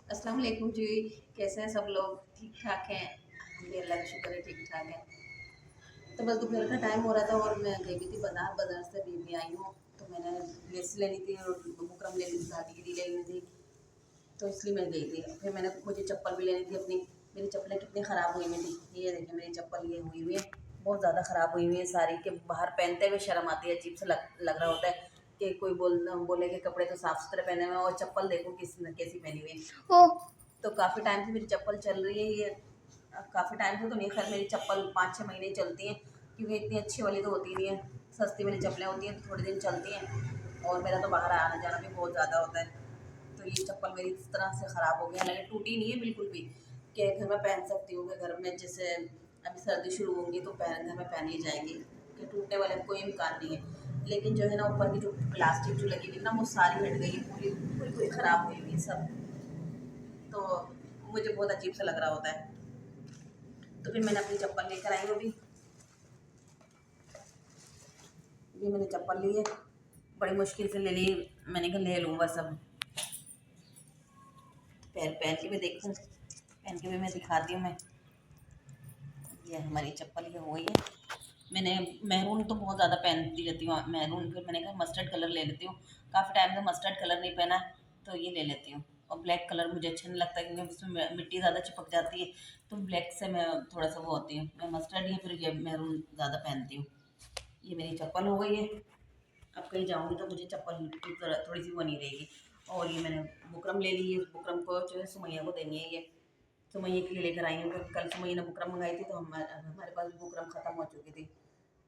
अस्सलाम वालेकुम जी। कैसे हैं सब लोग? ठीक ठाक हैं? हम भी अल्लाह का शुक्र है ठीक ठाक है। तो बस दोपहर का टाइम हो रहा था और मैं गई हुई थी बाज़ार। बाज़ार से अभी भी आई हूँ। तो मैंने लेस लेनी थी और बुकरम लेनी थी, धागे की लेनी थी। तो इसलिए मैं गई थी। फिर मैंने मुझे चप्पल भी लेनी थी अपनी। मेरी चप्पलें कितनी ख़राब हुई हुई थी, ये देखिए मेरी चप्पल ये हुई हुई है, बहुत ज़्यादा ख़राब हुई हुई है सारी, के बाहर पहनते हुए शर्म आती है, अजीब सा लग रहा होता है कि कोई बोले कि कपड़े तो साफ़ सुथरे पहने हुए हैं और चप्पल देखो कैसी पहनी हुई है। तो काफ़ी टाइम से मेरी चप्पल चल रही है ये। काफ़ी टाइम से तो नहीं, खैर मेरी चप्पल 5-6 महीने ही चलती हैं, क्योंकि इतनी अच्छी वाली तो होती नहीं है। सस्ती वाली चप्पलें होती हैं तो थोड़े दिन चलती हैं, और मेरा तो बाहर आना जाना भी बहुत ज़्यादा होता है। तो ये चप्पल मेरी इस तरह से ख़राब हो गई, हालांकि टूटी नहीं है बिल्कुल भी, कि घर में पहन सकती हूँ, कि घर में जैसे अभी सर्दी शुरू होंगी तो घर में पहन ही जाएंगी, कि टूटने वाले कोई इम्कान नहीं है। लेकिन जो है ना, ऊपर की जो प्लास्टिक जो लगी हुई ना, वो सारी हट गई है, पूरी पूरी पूरी ख़राब हुई हुई है सब। तो मुझे बहुत अजीब सा लग रहा होता है। तो फिर मैंने अपनी चप्पल लेकर आई हूँ अभी। ये मैंने चप्पल ली है, बड़ी मुश्किल से ले ली। मैंने कहा ले लूँ बस अब। पहन पहन के भी देखूँ, पहन के भी मैं दिखाती हूँ मैं। ये हमारी चप्पल ये हो गई है। मैंने मैरून तो बहुत ज़्यादा पहनती रहती हूँ मैरून, फिर मैंने कहा मस्टर्ड कलर ले लेती हूँ। काफ़ी टाइम से मस्टर्ड कलर नहीं पहना, तो ये ले लेती हूँ। और ब्लैक कलर मुझे अच्छा नहीं लगता, क्योंकि उसमें मिट्टी ज़्यादा चिपक जाती है, तो ब्लैक से मैं थोड़ा सा वो होती हूँ। मैं मस्टर्ड या फिर ये मैरून ज़्यादा पहनती हूँ। ये मेरी चप्पल हो गई है। अब कहीं जाऊँगी तो मुझे चप्पल की थोड़ी सी वो नहीं रहेगी। और ये मैंने बुकरम ले ली है, बुकरम को जो है सुमैया को देनी है ये। सुमैया के लिए लेकर आई हूँ, क्योंकि कल सुमैया ने बुकरम मंगाई थी, तो हमारे पास भी बुकरम ख़त्म हो चुकी थी।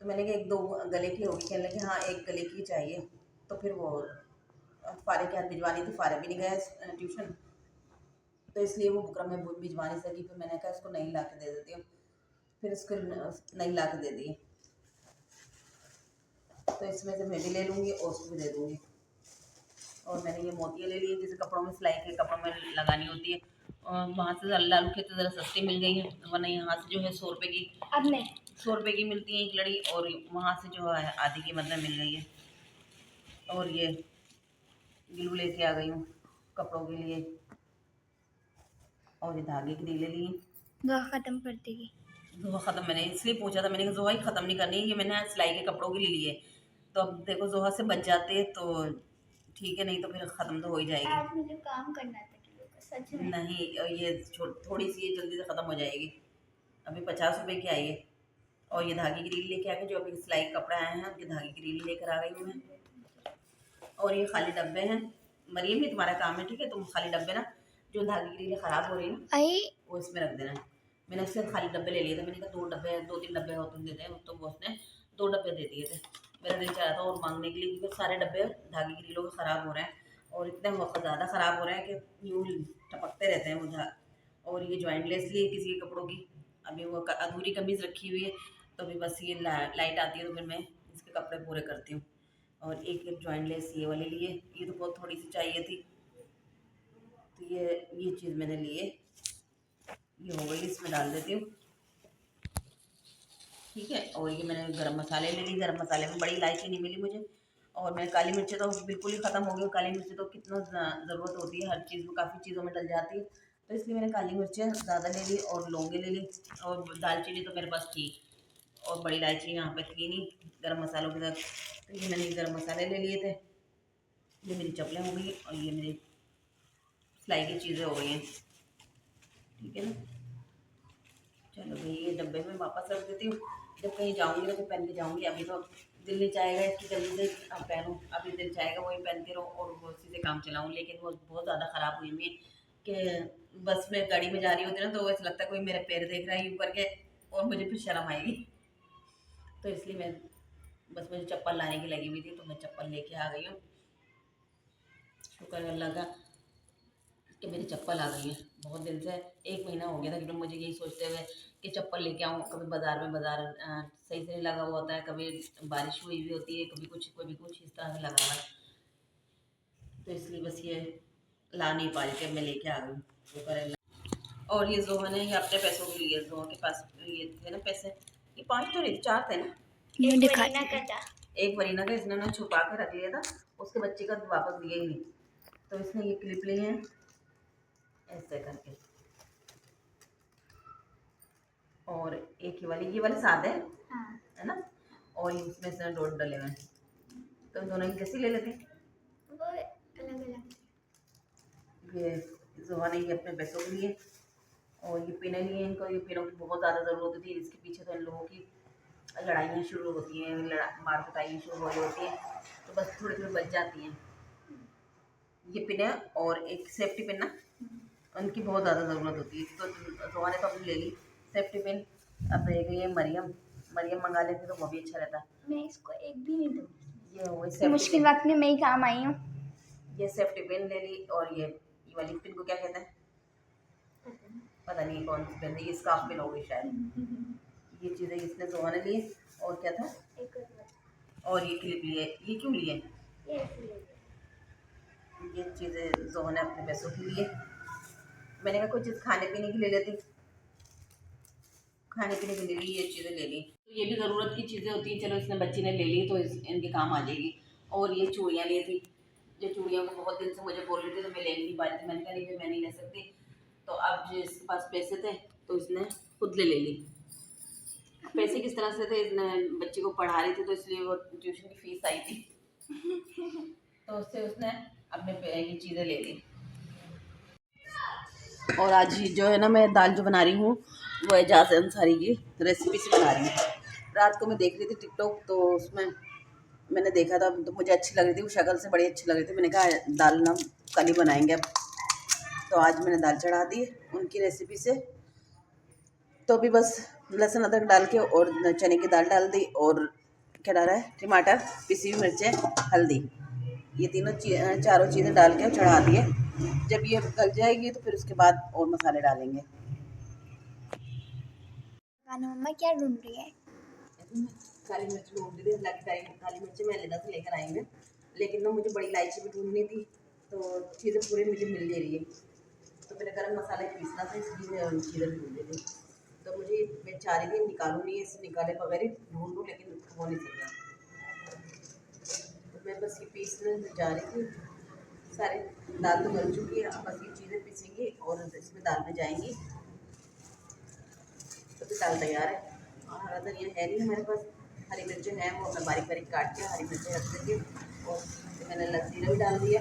तो मैंने कहा एक दो गले की होगी, कहने लगे हाँ एक गले की चाहिए। तो फिर वो फारे के हाथ भिजवानी थी, फारे भी नहीं गया ट्यूशन, तो इसलिए वो बुकरम में भिजवा नहीं सकी। फिर मैंने कहा इसको नहीं ला के दे देती हूँ, फिर इसको नहीं ला के दे दी। तो इसमें से मैं भी ले लूँगी और उसको भी दे दूँगी। और मैंने ये मोतियाँ ले ली है, जैसे कपड़ों में सिलाई के कपड़ों में लगानी होती है। और वहाँ से लालू के तो ज़रा सस्ती मिल गई है, वरना यहाँ से जो है 100 रुपये की, अब नहीं 100 रुपये की मिलती है एक लड़ी, और वहाँ से जो है आधी की मतलब मिल गई है। और ये ग्लू लेके आ गई हूँ कपड़ों के लिए, और ये धागे की रीलें ली। दुआ ख़त्म कर देगी। जोहा ख़त्म, मैंने इसलिए पूछा था, मैंने कहा जोहा ही ख़त्म नहीं करनी, ये मैंने सिलाई के कपड़ों के लिए लिए। तो अब देखो जोहा से बच जाते हैं तो ठीक है, नहीं तो फिर ख़त्म तो हो ही जाएगी। आज मुझे काम करना था किलो का, सच में। नहीं, ये थोड़ी सी ये जल्दी से ख़त्म हो जाएगी। अभी 50 रुपए की आई है। और ये धागे की रील लेके आ गई, जो अभी सिलाई के कपड़े आए हैं उनके धागे की रील लेकर आ गई हूँ मैं। और ये खाली डब्बे हैं। मरियम, ये तुम्हारा काम है, ठीक है? तुम खाली डब्बे ना, जो धागे की रीलें ख़राब हो रही है ना, आई वो इसमें रख देना। मैंने उससे खाली डब्बे ले लिए थे, मैंने कहा 2 डब्बे होते देते हैं, तो वो उसने 2 डब्बे दे दिए थे। मेरा दिल चाह रहा था और मांगने के लिए, क्योंकि सारे डब्बे धागे की रीलों के ख़राब हो रहे हैं, और इतने ज़्यादा ख़राब हो रहे हैं कि यूँ टपकते रहते हैं मुझे। और ये जॉइंट लेस ली है किसी के कपड़ों की, अभी वो अधूरी कमीज़ रखी हुई है, तो अभी बस ये लाइट आती है तो फिर मैं इसके कपड़े पूरे करती हूँ। और एक जॉइंट लेस ये वाली ली है, ये तो बहुत थोड़ी सी चाहिए थी, तो ये चीज़ मैंने ली है। ये हो गई, इसमें डाल देती हूँ, ठीक है? और ये मैंने गरम मसाले ले ली, गरम मसाले में बड़ी इलायची नहीं मिली मुझे। और मैं काली मिर्चें तो बिल्कुल ही ख़त्म हो गई, काली मिर्चें तो कितना ज़रूरत होती है हर चीज़ में, काफ़ी चीज़ों में डल जाती है, तो इसलिए मैंने काली मिर्चें ज़्यादा ले ली और लौंगे ले ली। और दालचीनी तो मेरे पास थी, और बड़ी इलायची यहाँ पे थी नहीं गरम मसालों के साथ, तो ये मैंने गरम मसाले ले लिए थे। ये मेरी चप्पलें हो गई और ये मेरी सिलाई की चीज़ें हो गई हैं, ठीक है ना? चलो भाई, ये डब्बे में वापस रख देती हूँ। जब कहीं जाऊँगी ना तो पहन के जाऊँगी, अभी तो दिल नहीं चाहेगा इसकी जल्दी से पहनूँ, अभी दिल चाहेगा वही पहनती रहूँ और वो उसी से काम चलाऊँ। लेकिन वो बहुत ज़्यादा ख़राब हुई हुई है कि बस में गाड़ी में जा रही होती है ना, तो ऐसा लगता है कोई मेरे पैर देख रहा है यूँ करके, और मुझे फिर शर्म आएगी। तो इसलिए मैं बस, मुझे चप्पल लाने की लगी हुई थी, तो मैं चप्पल लेके आ गई हूँ। शुक्र है अल्लाह का कि मेरी चप्पल आ गई है। बहुत दिन से 1 महीना हो गया था कि मुझे यही सोचते हुए कि चप्पल लेके आऊँ। कभी बाज़ार में सही से नहीं लगा हुआ होता है, कभी बारिश हुई हुई होती है, कभी कुछ इस तरह से लगा हुआ है। तो इसलिए बस ये ला नहीं पा रही थी, अब मैं लेके आ गई, शुक्र है अल्लाह। और ये जोहा ने ये अपने पैसों के लिए, जोहा के पास ये थे ना पैसे, ये 5 तो नहीं थे, 4 थे ना। मैं दिखाती हूँ। एक वरीना का इसने ना छुपा के रख लिया था, उसके बच्चे का वापस दिया ही नहीं, तो इसने ये क्लिप ली है। ऐसे करके। और एक ये वाले सादे हैं, हाँ है ना। और ये इसमें से डॉट डले हुए हैं। तो दोनों ही कैसे ले लेते हैं। वो अलग अलग। ये जोहा ने ये अपने पैसों के लिए और ये पिने लिए इनको, ये पिनों की बहुत ज़्यादा ज़रूरत होती है। इसके पीछे तो इन लोगों की लड़ाइयाँ शुरू होती हैं, मार कुटाइयाँ शुरू हो होती हैं, तो बस थोड़ी थोड़ी बच जाती हैं। ये पिने और एक सेफ्टी पिन ना, उनकी बहुत ज़्यादा ज़रूरत होती है। तो जोहा ने तो अपनी ले ली सेफ्टी पिन। अब रह गई है मरियम मंगा लेती तो वो भी अच्छा रहता। मैं इसको एक भी नहीं दूँगी। ये वही सेफ्टी मुश्किल पिन, वक्त में मैं ही काम आई हूँ। ये सेफ्टी पिन ले ली। और ये वाली पिन को क्या कहते हैं, पता नहीं कौन सी पिन है, ये स्कार्फ पिन होगी शायद। ये चीज़ें इसने जोहा ने ली। और क्या था, एक और बात, और ये क्लिप लिए। ये क्यों लिए, ये ऐसे ले लो। ये चीज़ें जोहा ने अपने पैसों के लिए। मैंने कहा कोई चीज़ खाने पीने की ले लेती, खाने पीने के लिए ये चीज़ें ले ली। तो ये भी ज़रूरत की चीज़ें होती हैं, चलो इसने बच्ची ने ले ली तो इनके काम आ जाएगी। और ये चूड़ियाँ ली थी, जो चूड़ियाँ को बहुत दिन से मुझे बोल रही थी तो मैं ले नहीं पा रही थी। मैंने कहा नहीं मैं नहीं ले सकती। तो अब जो इसके पास पैसे थे तो इसने खुद ले ली। पैसे किस तरह से थे, इसने बच्ची को पढ़ा रही थी तो इसलिए वो ट्यूशन की फीस आई थी तो उससे उसने अपने ये चीज़ें ले ली। और आज जो है ना, मैं दाल जो बना रही हूँ वो एजाज अंसारी की रेसिपी से बना रही हूँ। रात को मैं देख रही थी टिकटॉक, तो उसमें मैंने देखा था तो मुझे अच्छी लग रही थी, वो शक्ल से बड़ी अच्छी लग रही थी। मैंने कहा दाल ना कल ही बनाएंगे अब। तो आज मैंने दाल चढ़ा दी उनकी रेसिपी से। तो अभी बस लहसुन अदरक डाल के और चने की दाल डाल दी, और क्या डाला है, टमाटर, पिसी हुई मिर्चें, हल्दी, ये तीनों चारों चीज़ें डाल के चढ़ा दिए। जब ये गल जाएगी तो फिर उसके बाद और मसाले डालेंगे। खाना मम्मा क्या ढूंढ रही है? काली मिर्च ढूंढ रही थी, हालांकि काली मिर्च मैं अलग से लेकर आएंगे, लेकिन ना मुझे बड़ी इलायची भी ढूंढनी थी, तो चीज़ें पूरी मुझे मिल नहीं रही है। तो मैंने गरम मसाला पीसना था, इसलिए मैं चीज़ें ढूंढ रही थी। तो मुझे मैं चाह रही थी निकालूँ नहीं, इसे निकाले बगैर ही ढूंढूँ, लेकिन हो नहीं सकता। तो मैं बस ये पीसने जा रही थी। सारी दाल तो बन चुकी है, अब बस ये चीज़ें पीसेंगी और इसमें दाल में जाएंगी। तो फिर दाल तैयार है। और हरा धनिया है नहीं हमारे पास, हरी मिर्चें हैं वो मैं बारीक बारीक काट के हरी मिर्चें रख देंगे। और मैंने जीरा भी डाल दिया,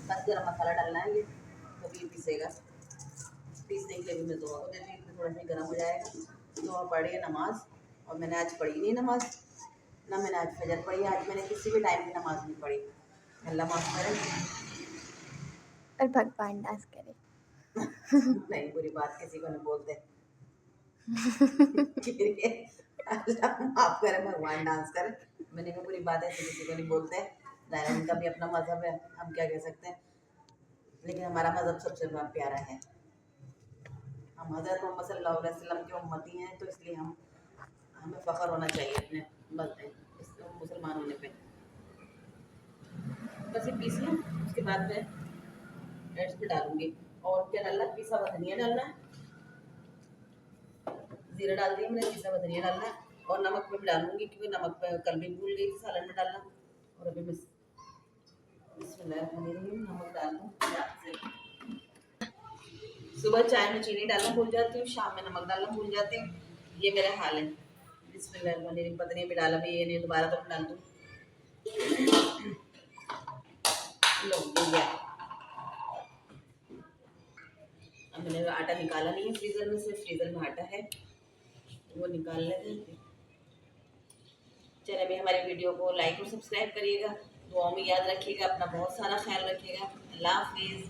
बस गरम मसाला डालना है ये, तो भी पीसेगा। पीसने के लिए भी मैं दुआ को देती हूँ, थोड़ा सा गर्म हो जाएगा। दुआ पढ़ी है नमाज, और मैंने आज पढ़ी नहीं नमाज, ना मैंने आज फजर पढ़ी। आज मैंने किसी भी टाइम की नमाज नहीं पढ़ी, अल्लाह माफ़ करे। और भगवान डांस करे। नहीं, बुरी बात किसी को नहीं बोलते अल्लाह माफ़ करे, भगवान डांस करे। मैंने कहा बुरी बात है, किसी को नहीं बोलते। दायरा उनका भी अपना मज़हब है, हम क्या कह सकते हैं। लेकिन हमारा मज़हब सबसे प्यारा है। हम हज़रत मोहम्मद सल्लल्लाहु अलैहि वसल्लम के उम्मती हैं, तो इसलिए हमें फ़ख्र होना चाहिए अपने मुसलमान होने पे। बस ये पीस लें, उसके बाद मैं एड्स पे डालूँगी। और क्या डालना, पिसा हुआ धनिया डालना है, ज़ीरा डाल दिया मैंने, पिसा हुआ धनिया डालना है। और नमक मैं भी डालूँगी, क्योंकि नमक मैं कल भी भूल गई थी सालन में डालना। और अभी मैं बिस्मिल्लाहिर्रहमानिर्रहीम नमक डाल दूँ। सुबह चाय में चीनी डालना भूल जाती हूँ, शाम में नमक डालना भूल जाती हूँ, ये मेरा हाल है। बिस्मिल्लाहिर्रहमानिर्रहीम, पता नहीं अभी डाला भी ये नहीं, दोबारा तो डाल दूँ। लो हो गया। अब मैंने आटा निकाला नहीं है फ्रीज़र में से, फ्रीज़र में आटा है वो निकाल लेते हैं। चलिए, अभी हमारी वीडियो को लाइक और सब्सक्राइब करिएगा, दुआओं में याद रखिएगा, अपना बहुत सारा ख्याल रखिएगा। अल्लाह हाफिज़।